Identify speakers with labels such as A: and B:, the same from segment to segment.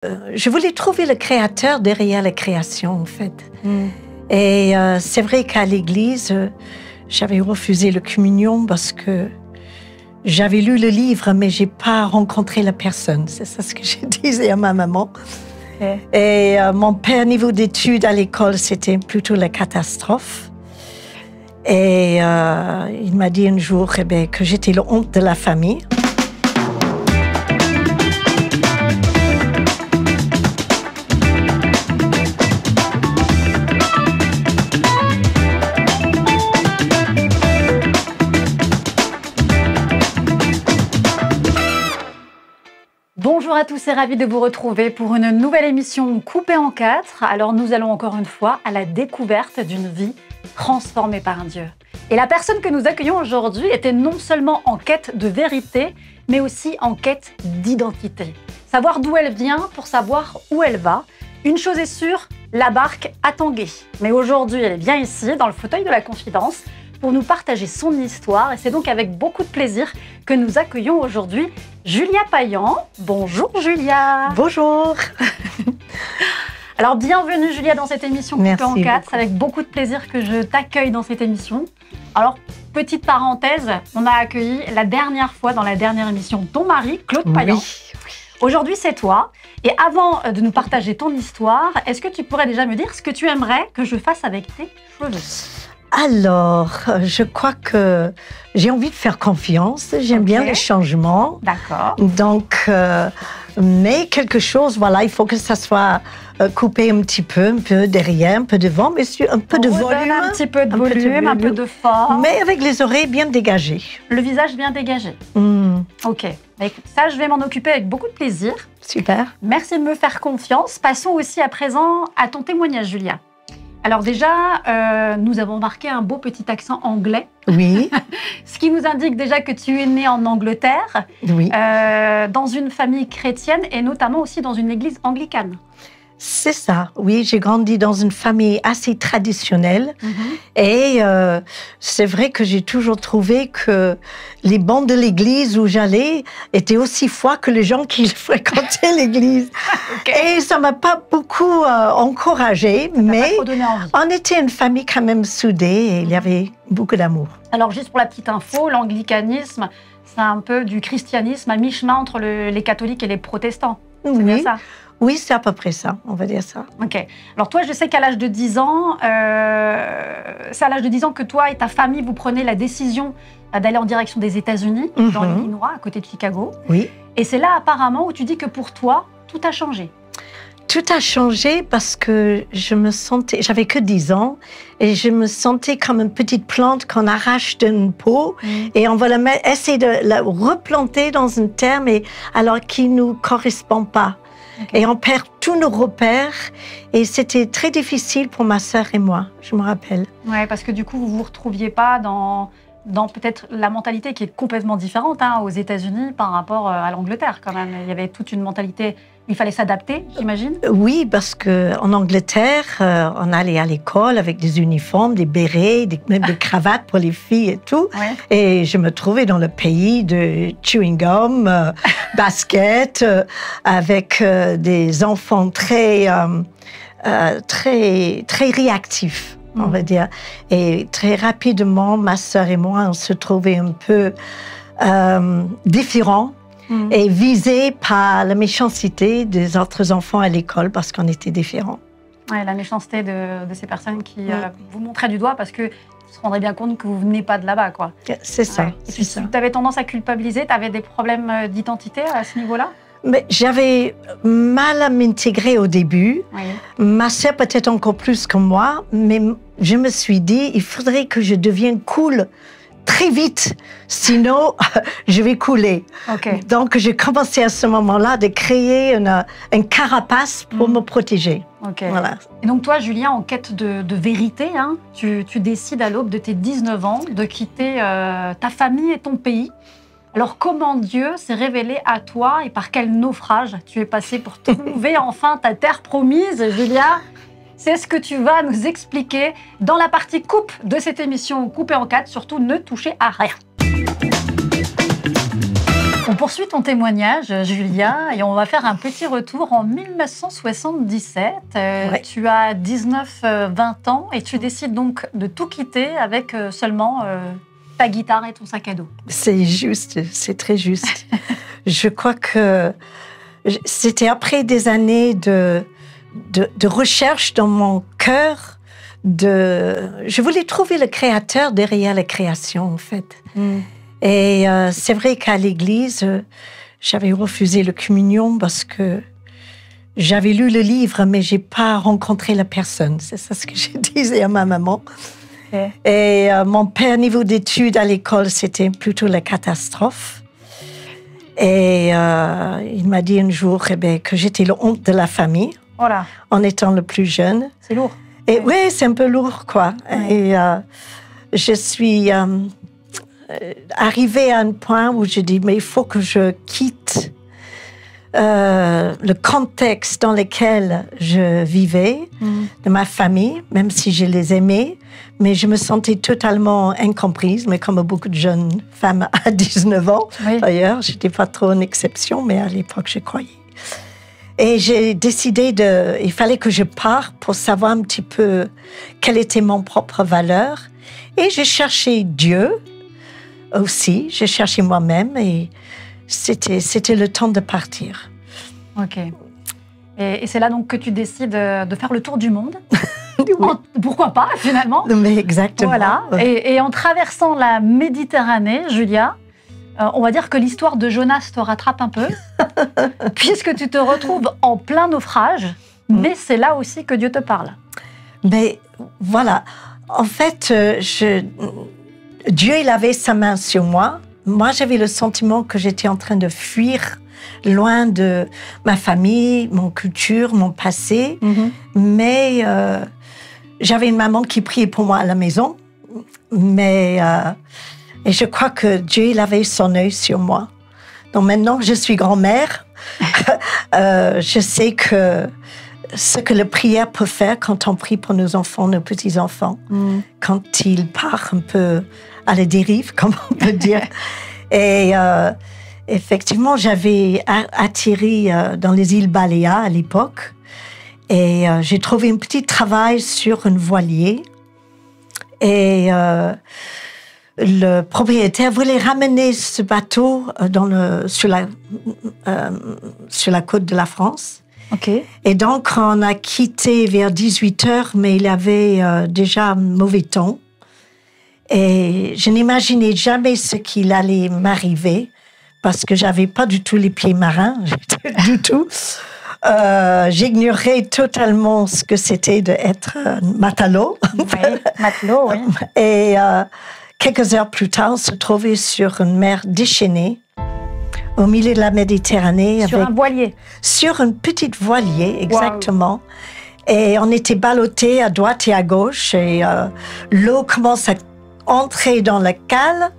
A: Je voulais trouver le créateur derrière la création, en fait. Et c'est vrai qu'à l'église, j'avais refusé la communion parce que j'avais lu le livre, mais je n'ai pas rencontré la personne. C'est ça ce que je disais à ma maman. Et mon père, niveau d'études à l'école, c'était plutôt la catastrophe. Et il m'a dit un jour que j'étais la honte de la famille.
B: Bonjour à tous et ravi de vous retrouver pour une nouvelle émission coupée en 4. Alors nous allons encore une fois à la découverte d'une vie transformée par un Dieu. Et la personne que nous accueillons aujourd'hui était non seulement en quête de vérité, mais aussi en quête d'identité. Savoir d'où elle vient pour savoir où elle va. Une chose est sûre, la barque a tangué. Mais aujourd'hui, elle est bien ici, dans le fauteuil de la confidence, pour nous partager son histoire. Et c'est donc avec beaucoup de plaisir que nous accueillons aujourd'hui Julia Payan. Bonjour Julia.
A: Bonjour.
B: Alors bienvenue Julia dans cette émission Coupée en 4. C'est avec beaucoup de plaisir que je t'accueille dans cette émission. Alors, petite parenthèse, on a accueilli la dernière fois dans la dernière émission ton mari, Claude Payan. Oui. Aujourd'hui, c'est toi. Et avant de nous partager ton histoire, est-ce que tu pourrais déjà me dire ce que tu aimerais que je fasse avec tes cheveux ?
A: Alors, je crois que j'ai envie de faire confiance. J'aime bien les changements.
B: D'accord.
A: Donc, mais quelque chose, voilà, il faut que ça soit coupé un peu derrière, un peu devant, mais un peu de volume.
B: Un petit peu de volume, un peu de forme.
A: Mais avec les oreilles bien dégagées.
B: Le visage bien dégagé. Ok. Ça, je vais m'en occuper avec beaucoup de plaisir.
A: Super.
B: Merci de me faire confiance. Passons aussi à présent à ton témoignage, Julia. Alors déjà, nous avons marqué un beau petit accent anglais.
A: Oui.
B: Ce qui nous indique déjà que tu es née en Angleterre,
A: oui.
B: Dans une famille chrétienne et notamment aussi dans une église anglicane.
A: C'est ça, oui. J'ai grandi dans une famille assez traditionnelle. Et c'est vrai que j'ai toujours trouvé que les bancs de l'église où j'allais étaient aussi froids que les gens qui fréquentaient l'église. Et ça ne m'a pas beaucoup encouragée, mais on était une famille quand même soudée et il y avait beaucoup d'amour.
B: Alors juste pour la petite info, l'anglicanisme, c'est un peu du christianisme à mi-chemin entre les catholiques et les protestants. C'est bien ça ?
A: Oui, c'est à peu près ça, on va dire ça.
B: Ok. Alors toi, je sais qu'à l'âge de 10 ans, c'est à l'âge de 10 ans que toi et ta famille, vous prenez la décision d'aller en direction des États-Unis, dans l'Illinois, à côté de Chicago. Oui. Et c'est là apparemment où tu dis que pour toi, tout a changé.
A: Tout a changé parce que j'avais que 10 ans et je me sentais comme une petite plante qu'on arrache d'une peau et on va essayer de la replanter dans une terre, mais alors qui ne nous correspond pas. Et on perd tous nos repères. Et c'était très difficile pour ma sœur et moi, je me rappelle.
B: Oui, parce que du coup, vous ne vous retrouviez pas dans peut-être la mentalité qui est complètement différente aux États-Unis par rapport à l'Angleterre quand même. Il y avait toute une mentalité où il fallait s'adapter, j'imagine.
A: Oui, parce qu'en Angleterre, on allait à l'école avec des uniformes, des bérets, même des cravates pour les filles et tout. Ouais. Et je me trouvais dans le pays de chewing gum, basket, avec des enfants très réactifs. On va dire. Et très rapidement, ma sœur et moi, on se trouvait un peu différents et visés par la méchanceté des autres enfants à l'école parce qu'on était différents.
B: Ouais, la méchanceté de ces personnes qui vous montraient du doigt parce qu'ils se rendraient bien compte que vous ne venez pas de là-bas, quoi.
A: C'est ça.
B: Ouais. Et puis, tu avais tendance à culpabiliser, tu avais des problèmes d'identité à ce niveau-là ?
A: Mais j'avais mal à m'intégrer au début. Oui. Ma sœur peut-être encore plus que moi, mais je me suis dit, il faudrait que je devienne cool très vite, sinon je vais couler. Okay. Donc j'ai commencé à ce moment-là de créer une carapace pour me protéger.
B: Okay. Voilà. Et donc toi, Julien, en quête de vérité, tu décides à l'aube de tes 19 ans de quitter ta famille et ton pays. Alors, comment Dieu s'est révélé à toi et par quel naufrage tu es passé pour trouver enfin ta terre promise, Julia ? C'est ce que tu vas nous expliquer dans la partie coupe de cette émission Coupée en 4. Surtout, ne touchez à rien. On poursuit ton témoignage, Julia, et on va faire un petit retour en 1977.
A: Ouais.
B: Tu as 19-20 ans et tu décides donc de tout quitter avec seulement ta guitare et ton sac à dos.
A: C'est juste, c'est très juste. Je crois que c'était après des années de recherche dans mon cœur. Je voulais trouver le créateur derrière la création, en fait. Et c'est vrai qu'à l'église, j'avais refusé la communion parce que j'avais lu le livre, mais j'ai pas rencontré la personne. C'est ça ce que je disais à ma maman.
B: Okay.
A: Et mon père, niveau d'études à l'école, c'était plutôt la catastrophe. Et il m'a dit un jour que j'étais la honte de la famille,
B: voilà.
A: En étant le plus jeune.
B: C'est lourd.
A: Et oui, c'est un peu lourd, quoi.
B: Ouais.
A: Et je suis arrivée à un point où je dis, mais il faut que je quitte le contexte dans lequel je vivais, de ma famille, même si je les aimais, mais je me sentais totalement incomprise, mais comme beaucoup de jeunes femmes à 19 ans.
B: Oui.
A: D'ailleurs, je n'étais pas trop une exception, mais à l'époque, je croyais. Et j'ai décidé il fallait que je parte pour savoir un petit peu quelle était mon propre valeur. Et j'ai cherché Dieu aussi, j'ai cherché moi-même et c'était le temps de partir.
B: Ok. Et c'est là donc que tu décides de faire le tour du monde.
A: Oui.
B: Pourquoi pas, finalement.
A: Mais exactement.
B: Voilà. Et en traversant la Méditerranée, Julia, on va dire que l'histoire de Jonas te rattrape un peu, puisque tu te retrouves en plein naufrage, mais c'est là aussi que Dieu te parle.
A: Mais voilà, en fait, Dieu, il avait sa main sur moi. Moi, j'avais le sentiment que j'étais en train de fuir loin de ma famille, mon culture, mon passé. Mais j'avais une maman qui priait pour moi à la maison. Et je crois que Dieu, il avait son œil sur moi. Donc maintenant que je suis grand-mère, je sais que ce que la prière peut faire quand on prie pour nos enfants, nos petits-enfants, quand ils partent un peu à la dérive, comme on peut dire. Et effectivement, j'avais atterri dans les îles Baléares à l'époque. Et j'ai trouvé un petit travail sur un voilier. Et le propriétaire voulait ramener ce bateau sur la côte de la France.
B: Okay.
A: Et donc, on a quitté vers 18h, mais il avait déjà un mauvais temps. Et je n'imaginais jamais ce qu'il allait m'arriver, parce que j'avais pas du tout les pieds marins, du tout. J'ignorais totalement ce que c'était d'être matelot.
B: Oui, matelot, oui.
A: Et quelques heures plus tard, on se trouvait sur une mer déchaînée, au milieu de la Méditerranée.
B: Sur un voilier.
A: Sur un petit voilier, exactement.
B: Wow.
A: Et on était ballottés à droite et à gauche. Et l'eau commence à entrer dans la cale.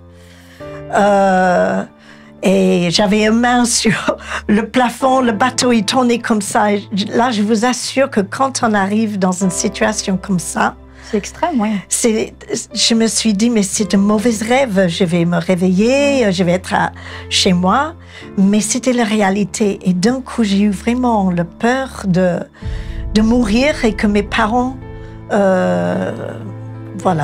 A: Et j'avais une main sur le plafond, le bateau il tournait comme ça. Et là, je vous assure que quand on arrive dans une situation comme ça,
B: c'est extrême, oui.
A: Je me suis dit, mais c'est un mauvais rêve. Je vais me réveiller, je vais être chez moi. Mais c'était la réalité. Et d'un coup, j'ai eu vraiment la peur de mourir et que mes parents,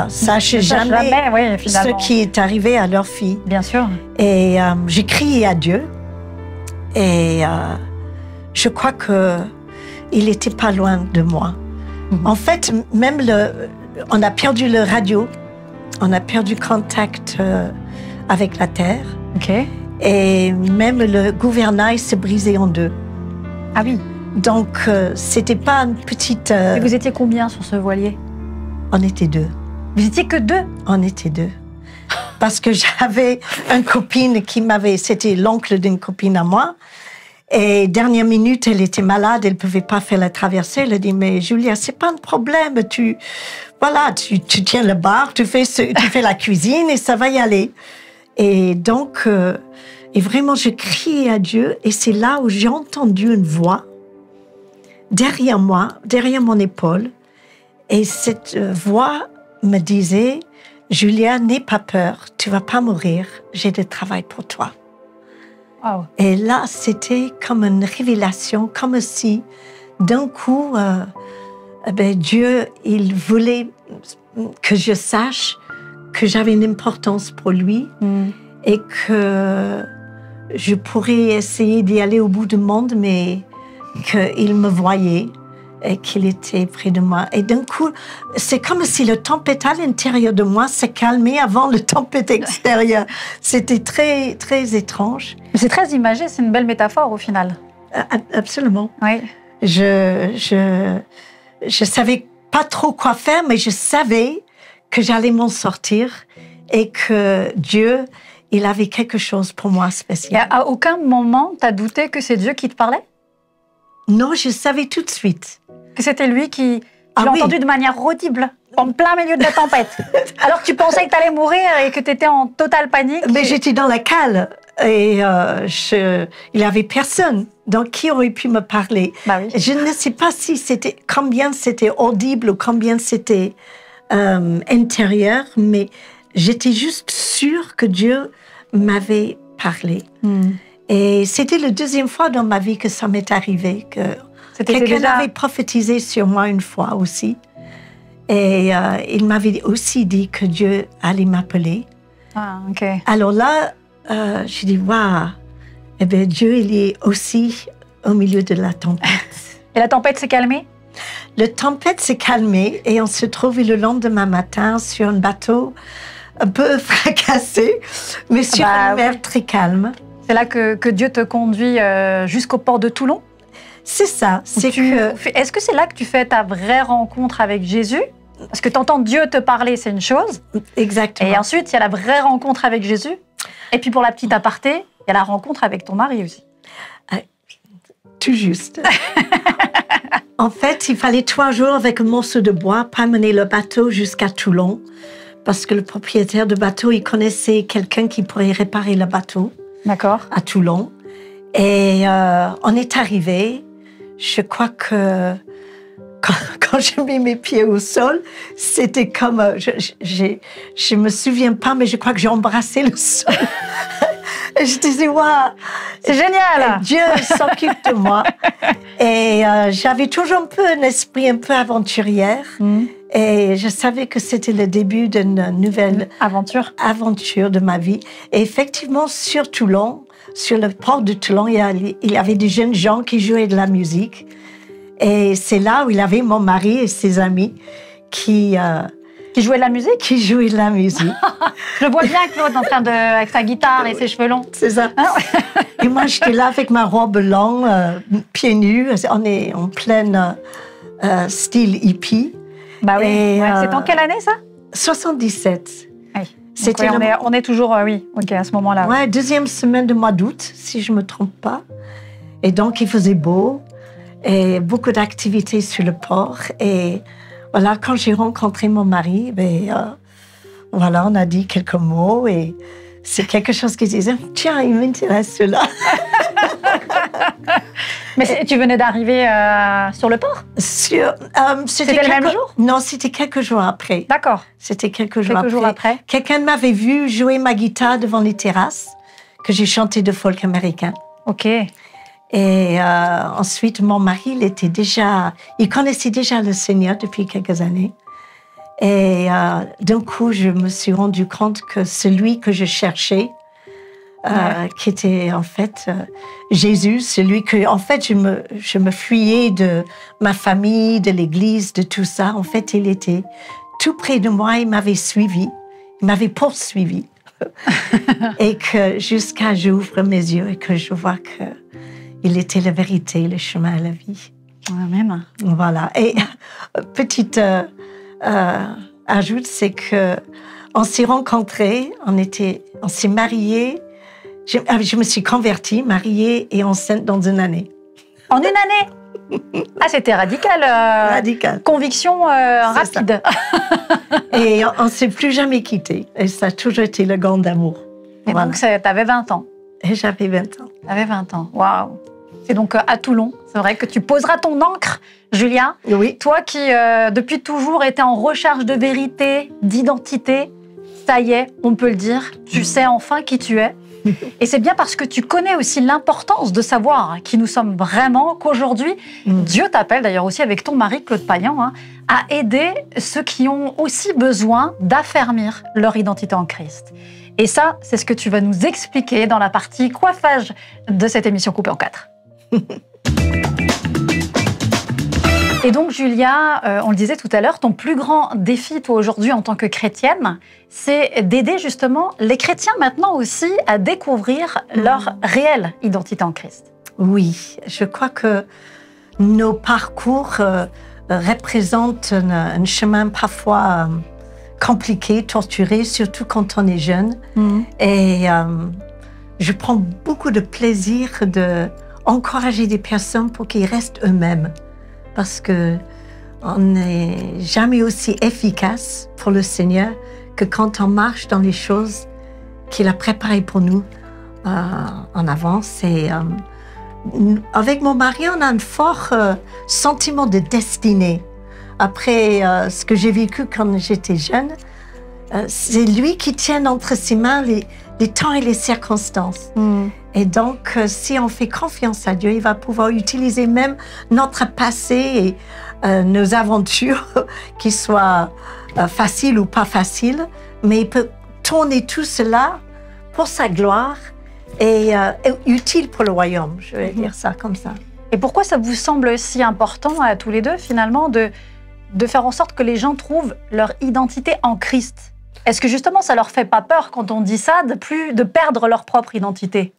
A: sachent jamais
B: oui,
A: ce qui est arrivé à leur fille.
B: Bien sûr.
A: Et j'ai crié à Dieu. Et je crois qu'il n'était pas loin de moi. En fait, même on a perdu le radio, on a perdu contact avec la terre.
B: Okay.
A: Et même le gouvernail s'est brisé en deux.
B: Ah oui.
A: Donc, c'était pas une petite...
B: Et vous étiez combien sur ce voilier?
A: On était deux.
B: Vous étiez que deux?
A: On était deux. Parce que j'avais une copine c'était l'oncle d'une copine à moi. Et dernière minute, elle était malade, elle ne pouvait pas faire la traversée. Elle a dit, mais Julia, c'est pas un problème. Tu tiens le bar, tu fais la cuisine et ça va y aller. Et donc, et vraiment, je criais à Dieu. Et c'est là où j'ai entendu une voix derrière moi, derrière mon épaule. Et cette voix me disait, Julia, n'aie pas peur, tu vas pas mourir, j'ai du travail pour toi.
B: Wow.
A: Et là, c'était comme une révélation, comme si d'un coup, Dieu, il voulait que je sache que j'avais une importance pour lui et que je pourrais essayer d'y aller au bout du monde, mais qu'il me voyait et qu'il était près de moi. Et d'un coup, c'est comme si le tempête à l'intérieur de moi s'est calmé avant le tempête extérieur. C'était très, très étrange.
B: C'est très imagé, c'est une belle métaphore au final.
A: Absolument.
B: Oui.
A: Je savais pas trop quoi faire, mais je savais que j'allais m'en sortir et que Dieu, il avait quelque chose pour moi spécial.
B: Et à aucun moment, tu as douté que c'est Dieu qui te parlait?
A: Non, je savais tout de suite.
B: Que c'était lui qui... Tu l'as
A: oui.
B: entendu de manière audible, en plein milieu de la tempête. Alors que tu pensais que tu allais mourir et que tu étais en totale panique.
A: Mais j'étais dans la cale et il n'y avait personne. Donc, qui aurait pu me parler?
B: Bah oui.
A: Je ne sais pas si combien c'était audible ou combien c'était intérieur, mais j'étais juste sûre que Dieu m'avait parlé. Et c'était la deuxième fois dans ma vie que ça m'est arrivé, que quelqu'un avait prophétisé sur moi une fois aussi. Et il m'avait aussi dit que Dieu allait m'appeler.
B: Ah, ok.
A: Alors là, j'ai dit, waouh, eh bien, Dieu, il est aussi au milieu de la tempête.
B: Et la tempête s'est calmée?
A: La tempête s'est calmée et on se trouvait le lendemain matin sur un bateau un peu fracassé, mais sur une mer très calme.
B: C'est là que Dieu te conduit jusqu'au port de Toulon?
A: C'est ça.
B: Est-ce que c'est là que tu fais ta vraie rencontre avec Jésus? Parce que tu entends Dieu te parler, c'est une chose.
A: Exactement.
B: Et ensuite, il y a la vraie rencontre avec Jésus. Et puis pour la petite aparté, il y a la rencontre avec ton mari aussi.
A: Tout juste. En fait, il fallait 3 jours avec un morceau de bois pour amener le bateau jusqu'à Toulon. Parce que le propriétaire du bateau, il connaissait quelqu'un qui pourrait réparer le bateau.
B: D'accord.
A: À Toulon. Et on est arrivé. Je crois que quand j'ai mis mes pieds au sol, c'était comme... je me souviens pas, mais je crois que j'ai embrassé le sol. Et je disais, waouh,
B: c'est génial.
A: Dieu s'occupe de moi. Et j'avais toujours un peu un esprit un peu aventurière. Et je savais que c'était le début d'une nouvelle aventure de ma vie. Et effectivement, sur Toulon, sur le port de Toulon, il y avait des jeunes gens qui jouaient de la musique. Et c'est là où il y avait mon mari et ses amis qui
B: jouaient de la musique?
A: Qui jouaient de la musique.
B: Je vois bien Claude en train avec sa guitare et ses cheveux longs.
A: C'est ça. Et moi, j'étais là avec ma robe longue, pieds nus. On est en plein style hippie.
B: Bah oui. C'est en quelle année, ça?
A: 77.
B: Oui. C'était on est toujours, à ce moment-là.
A: Ouais, deuxième semaine de mois d'août, si je ne me trompe pas. Et donc, il faisait beau et beaucoup d'activités sur le port. Et voilà, quand j'ai rencontré mon mari, voilà, on a dit quelques mots et c'est quelque chose qui disait, tiens, il m'intéresse cela.
B: Mais tu venais d'arriver sur le port?
A: C'était
B: le même jour?
A: Non, c'était quelques jours après.
B: D'accord.
A: C'était quelques jours après. Quelqu'un m'avait vu jouer ma guitare devant les terrasses, que j'ai chanté de folk américain.
B: Ok.
A: Et ensuite, mon mari, il connaissait déjà le Seigneur depuis quelques années. Et d'un coup, je me suis rendu compte que celui que je cherchais, qui était en fait Jésus, celui que, en fait, je me fuyais de ma famille, de l'église, de tout ça. En fait, il était tout près de moi, il m'avait suivi, il m'avait poursuivi. Et que jusqu'à j'ouvre mes yeux et que je vois que il était la vérité, le chemin à la vie.
B: Amen.
A: Voilà. Et petite ajoute, c'est que on s'est rencontrés, on s'est mariés. Je me suis convertie, mariée et enceinte dans une année.
B: En une année? Ah, c'était radical.
A: Radical.
B: Conviction rapide.
A: Et on ne s'est plus jamais quittés. Et ça a toujours été le gant d'amour.
B: Et voilà. Donc, tu avais 20 ans?
A: Et j'avais 20 ans.
B: Tu avais 20 ans, waouh. C'est donc à Toulon, c'est vrai que tu poseras ton encre, Julia.
A: Oui.
B: Toi qui, depuis toujours, étais en recherche de vérité, d'identité, ça y est, on peut le dire, tu sais enfin qui tu es. Et c'est bien parce que tu connais aussi l'importance de savoir qui nous sommes vraiment qu'aujourd'hui, Dieu t'appelle, d'ailleurs aussi avec ton mari Claude Payan, à aider ceux qui ont aussi besoin d'affermir leur identité en Christ. Et ça, c'est ce que tu vas nous expliquer dans la partie coiffage de cette émission coupée en 4. Et donc, Julia, on le disait tout à l'heure, ton plus grand défi, toi, aujourd'hui, en tant que chrétienne, c'est d'aider justement les chrétiens maintenant aussi à découvrir leur réelle identité en Christ.
A: Oui, je crois que nos parcours représentent un chemin parfois compliqué, torturé, surtout quand on est jeune. Et je prends beaucoup de plaisir d'encourager des personnes pour qu'ils restent eux-mêmes. Parce qu'on n'est jamais aussi efficace pour le Seigneur que quand on marche dans les choses qu'il a préparées pour nous en avance. Et avec mon mari, on a un fort sentiment de destinée. Après ce que j'ai vécu quand j'étais jeune, c'est lui qui tient entre ses mains les temps et les circonstances. Et donc, si on fait confiance à Dieu, il va pouvoir utiliser même notre passé et nos aventures, qu'ils soient faciles ou pas faciles, mais il peut tourner tout cela pour sa gloire et utile pour le royaume, je vais dire ça comme ça.
B: Et pourquoi ça vous semble si important à tous les deux, finalement, de faire en sorte que les gens trouvent leur identité en Christ? Est-ce que justement, ça leur fait pas peur quand on dit ça, de perdre leur propre identité?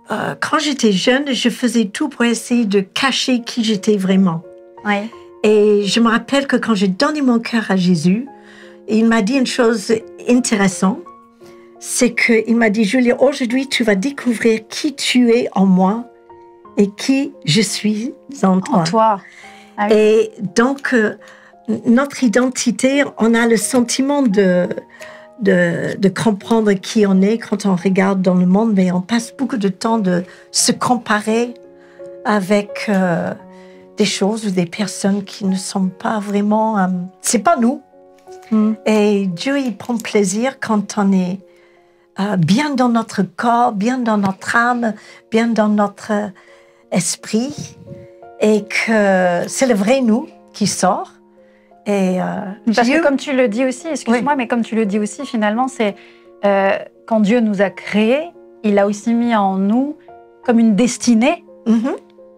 A: Quand j'étais jeune, je faisais tout pour essayer de cacher qui j'étais vraiment.
B: Oui.
A: Et je me rappelle que quand j'ai donné mon cœur à Jésus, il m'a dit une chose intéressante, c'est qu'il m'a dit, Julia, aujourd'hui, tu vas découvrir qui tu es en moi et qui je suis en toi.
B: En toi. Ah oui.
A: Et donc, notre identité, on a le sentiment de comprendre qui on est quand on regarde dans le monde, mais on passe beaucoup de temps de se comparer avec des choses ou des personnes qui ne sont pas vraiment... c'est pas nous. Et Dieu, il prend plaisir quand on est bien dans notre corps, bien dans notre âme, bien dans notre esprit, et que c'est le vrai nous qui sort. Et
B: parce
A: Dieu...
B: que comme tu le dis aussi, excuse-moi, mais comme tu le dis aussi, finalement, c'est quand Dieu nous a créés, il a aussi mis en nous comme une destinée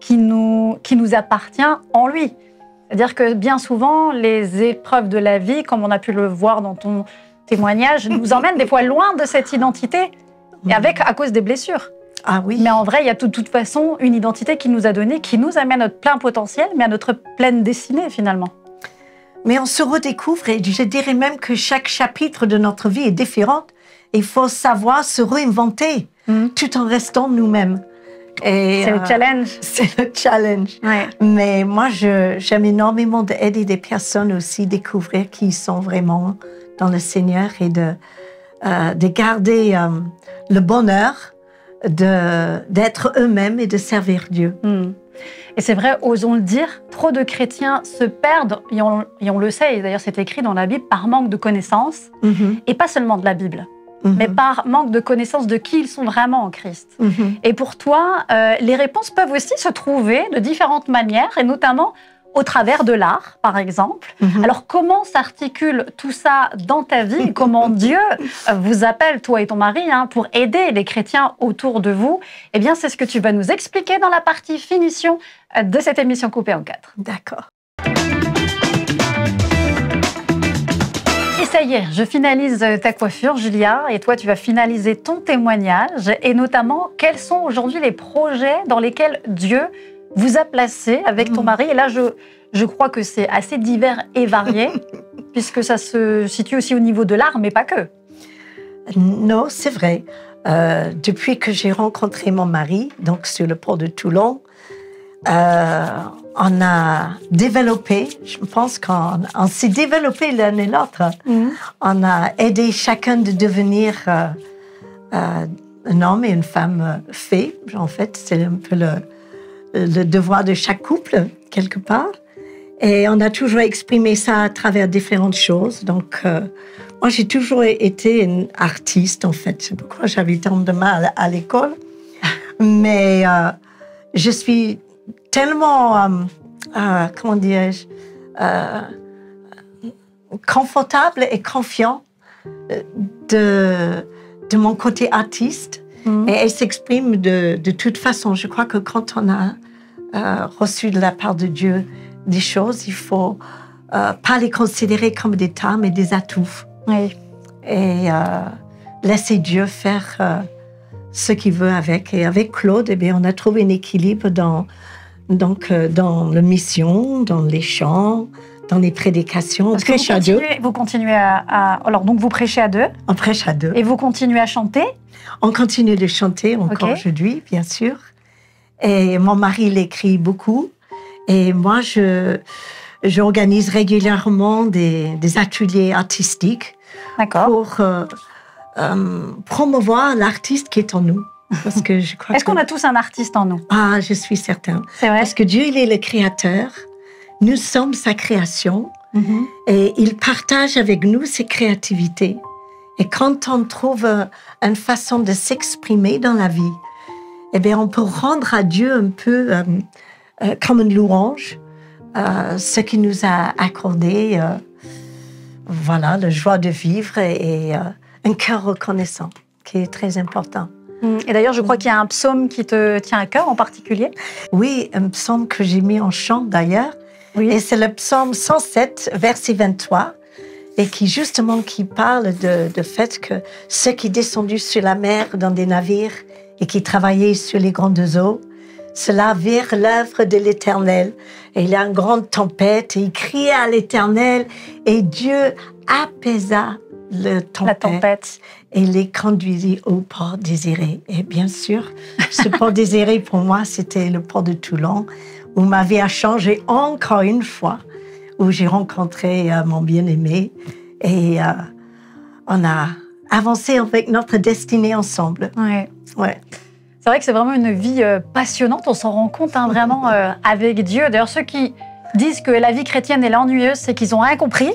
B: qui nous appartient en lui. C'est-à-dire que bien souvent, les épreuves de la vie, comme on a pu le voir dans ton témoignage, nous emmènent des fois loin de cette identité, et à cause des blessures.
A: Ah oui.
B: Mais en vrai, il y a de toute façon une identité qui nous a donné, qui nous amène à notre plein potentiel, mais à notre pleine destinée finalement.
A: Mais on se redécouvre, et je dirais même que chaque chapitre de notre vie est différent. Il faut savoir se réinventer tout en restant nous-mêmes.
B: C'est le challenge.
A: C'est le challenge.
B: Ouais.
A: Mais moi, j'aime énormément d'aider des personnes aussi, découvrir qui ils sont vraiment dans le Seigneur et de garder le bonheur d'être eux-mêmes et de servir Dieu.
B: Et c'est vrai, osons le dire, trop de chrétiens se perdent, et on le sait, et d'ailleurs c'est écrit dans la Bible, par manque de connaissances, et pas seulement de la Bible, mais par manque de connaissances de qui ils sont vraiment en Christ. Et pour toi, les réponses peuvent aussi se trouver de différentes manières, et notamment au travers de l'art, par exemple. Alors, comment s'articule tout ça dans ta vie et comment Dieu vous appelle, toi et ton mari, pour aider les chrétiens autour de vous? Eh bien, c'est ce que tu vas nous expliquer dans la partie finition de cette émission coupée en 4.
A: D'accord.
B: Et ça y est, je finalise ta coiffure, Julia, et toi, tu vas finaliser ton témoignage, et notamment, quels sont aujourd'hui les projets dans lesquels Dieu vous a placé avec ton mari. Et là, je crois que c'est assez divers et varié, puisque ça se situe aussi au niveau de l'art, mais pas que.
A: Non, c'est vrai. Depuis que j'ai rencontré mon mari, donc sur le port de Toulon, on a développé, je pense qu'on s'est développé l'un et l'autre. On a aidé chacun de devenir un homme et une femme fée. En fait, c'est un peu le devoir de chaque couple, quelque part. Et on a toujours exprimé ça à travers différentes choses. Donc, Moi, j'ai toujours été une artiste, en fait. C'est pourquoi j'avais tant de mal à l'école. Mais je suis tellement, comment dirais-je, confortable et confiant de mon côté artiste. Et elle s'exprime de toute façon. Je crois que quand on a reçu de la part de Dieu des choses, il faut pas les considérer comme des tas, mais des atouts.
B: Oui.
A: Et laisser Dieu faire ce qu'il veut avec. Et avec Claude, eh bien, on a trouvé un équilibre dans la mission, dans les chants, dans les prédications.
B: Parce que vous continuez alors, donc, vous prêchez à deux.
A: On prêche à deux.
B: Et vous continuez à chanter.
A: On continue de chanter encore aujourd'hui, bien sûr. Et mon mari l'écrit beaucoup. Et moi, j'organise régulièrement des ateliers artistiques pour promouvoir l'artiste qui est en nous. Parce que je crois
B: Est-ce qu'on a tous un artiste en nous?
A: Ah, je suis certaine.
B: C'est vrai.
A: Parce que Dieu, il est le créateur. Nous sommes sa création. Et il partage avec nous ses créativités. Et quand on trouve une façon de s'exprimer dans la vie, eh bien, on peut rendre à Dieu un peu comme une louange ce qu'il nous a accordé. Voilà, la joie de vivre et un cœur reconnaissant, qui est très important.
B: Et d'ailleurs, je crois qu'il y a un psaume qui te tient à cœur en particulier.
A: Oui, un psaume que j'ai mis en chant d'ailleurs.
B: Oui.
A: Et c'est le psaume 107, verset 23. Et qui parle de fait que ceux qui descendaient sur la mer dans des navires et qui travaillaient sur les grandes eaux, cela virent l'œuvre de l'Éternel. Et il y a une grande tempête et ils criaient à l'Éternel et Dieu apaisa la tempête et les conduisit au port désiré. Et bien sûr, ce port désiré pour moi, c'était le port de Toulon où ma vie a changé encore une fois, où j'ai rencontré mon bien-aimé et on a avancé avec notre destinée ensemble.
B: Ouais.
A: C'est
B: vrai que c'est vraiment une vie passionnante, on s'en rend compte vraiment avec Dieu. D'ailleurs, ceux qui disent que la vie chrétienne est ennuyeuse, c'est qu'ils n'ont rien compris.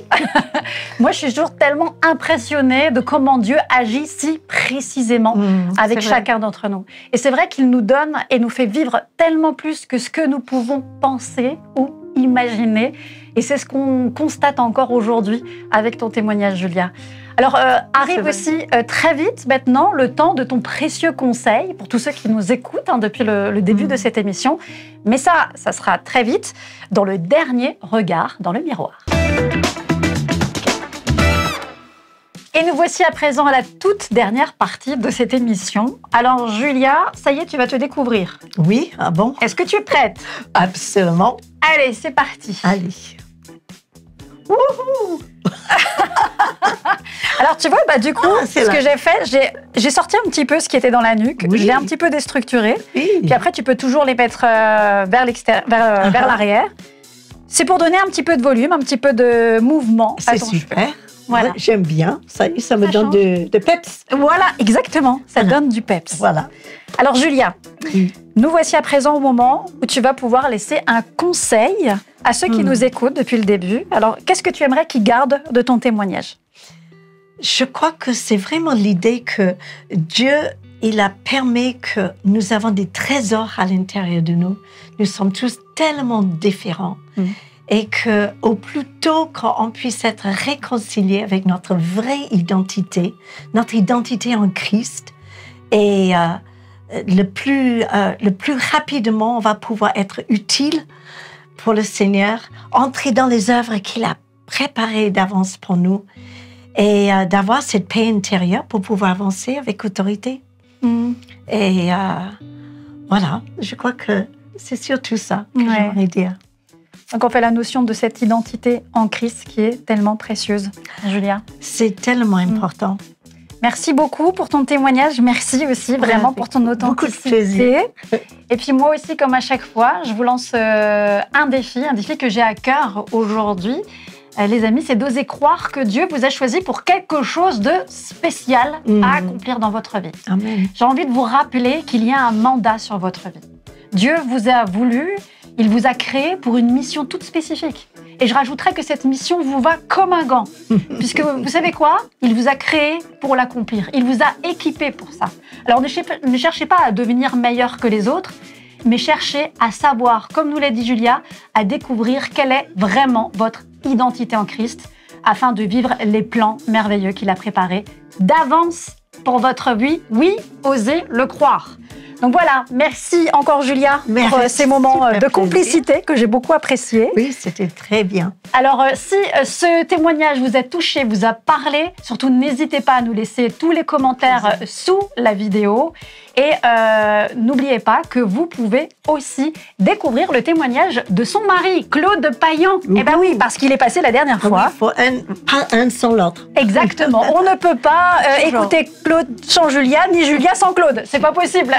B: Moi, je suis toujours tellement impressionnée de comment Dieu agit si précisément avec chacun d'entre nous. Et c'est vrai qu'il nous donne et nous fait vivre tellement plus que ce que nous pouvons penser ou imaginer. Et c'est ce qu'on constate encore aujourd'hui avec ton témoignage, Julia. Alors, arrive aussi très vite maintenant le temps de ton précieux conseil pour tous ceux qui nous écoutent depuis le début de cette émission. Mais ça sera très vite dans le dernier regard dans le miroir. Et nous voici à présent à la toute dernière partie de cette émission. Alors, Julia, ça y est, tu vas te découvrir.
A: Oui, ah bon?
B: Est-ce que tu es prête?
A: Absolument.
B: Allez, c'est parti.
A: Allez.
B: Wouhou. Alors tu vois, du coup, ce que j'ai fait, j'ai sorti un petit peu ce qui était dans la nuque, je l'ai un petit peu déstructuré, puis après tu peux toujours les mettre vers l'arrière. C'est pour donner un petit peu de volume, un petit peu de mouvement.
A: C'est super.
B: Voilà.
A: J'aime bien, ça me donne de peps.
B: Voilà, exactement, ça donne du peps.
A: Voilà.
B: Alors Julia, nous voici à présent au moment où tu vas pouvoir laisser un conseil à ceux qui nous écoutent depuis le début. Alors, qu'est-ce que tu aimerais qu'ils gardent de ton témoignage?
A: Je crois que c'est vraiment l'idée que Dieu, il a permis que nous avons des trésors à l'intérieur de nous. Nous sommes tous tellement différents. Et qu'au plus tôt qu'on puisse être réconciliés avec notre vraie identité, notre identité en Christ, et le plus rapidement on va pouvoir être utile pour le Seigneur, entrer dans les œuvres qu'il a préparées d'avance pour nous et d'avoir cette paix intérieure pour pouvoir avancer avec autorité. Et voilà, je crois que c'est surtout ça que j'aimerais dire.
B: Donc on fait la notion de cette identité en Christ qui est tellement précieuse, Julia.
A: C'est tellement important.
B: Merci beaucoup pour ton témoignage. Merci aussi vraiment pour ton authenticité.
A: Beaucoup de plaisir.
B: Et puis moi aussi, comme à chaque fois, je vous lance un défi que j'ai à cœur aujourd'hui. Les amis, c'est d'oser croire que Dieu vous a choisi pour quelque chose de spécial à accomplir dans votre vie.
A: Amen.
B: J'ai envie de vous rappeler qu'il y a un mandat sur votre vie. Dieu vous a voulu, il vous a créé pour une mission toute spécifique. Et je rajouterais que cette mission vous va comme un gant. Puisque vous savez quoi? Il vous a créé pour l'accomplir. Il vous a équipé pour ça. Alors ne cherchez pas à devenir meilleur que les autres, mais cherchez à savoir, comme nous l'a dit Julia, à découvrir quelle est vraiment votre identité en Christ, afin de vivre les plans merveilleux qu'il a préparés d'avance pour votre vie. Oui, osez le croire. Donc voilà, merci encore Julia pour ces moments de complicité que j'ai beaucoup appréciés.
A: Oui, c'était très bien.
B: Alors si ce témoignage vous a touché, vous a parlé, surtout n'hésitez pas à nous laisser tous les commentaires sous la vidéo. Et n'oubliez pas que vous pouvez aussi découvrir le témoignage de son mari, Claude Payan. Eh bien oui, parce qu'il est passé la dernière fois.
A: Il faut pas un sans l'autre.
B: Exactement. On ne peut pas écouter Claude sans Julia, ni Julia sans Claude. C'est pas possible.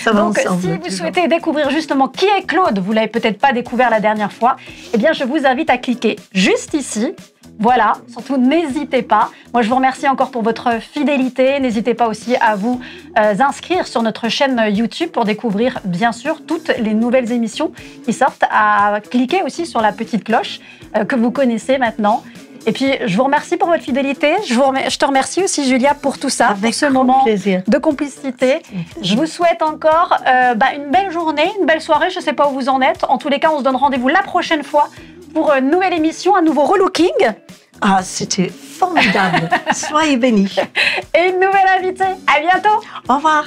A: Ça va
B: Donc,
A: ensemble,
B: si vous souhaitez découvrir justement qui est Claude, vous l'avez peut-être pas découvert la dernière fois, eh bien, je vous invite à cliquer juste ici. Voilà, surtout n'hésitez pas. Moi, je vous remercie encore pour votre fidélité. N'hésitez pas aussi à vous inscrire sur notre chaîne YouTube pour découvrir, bien sûr, toutes les nouvelles émissions qui sortent. À cliquer aussi sur la petite cloche que vous connaissez maintenant. Et puis, je vous remercie pour votre fidélité. Je te remercie aussi, Julia, pour tout ça,
A: avec
B: pour ce moment
A: plaisir
B: de complicité. Je vous souhaite encore une belle journée, une belle soirée. Je ne sais pas où vous en êtes. En tous les cas, on se donne rendez-vous la prochaine fois pour une nouvelle émission, un nouveau relooking.
A: Ah, c'était formidable. Soyez bénis.
B: Et une nouvelle invitée. À bientôt.
A: Au revoir.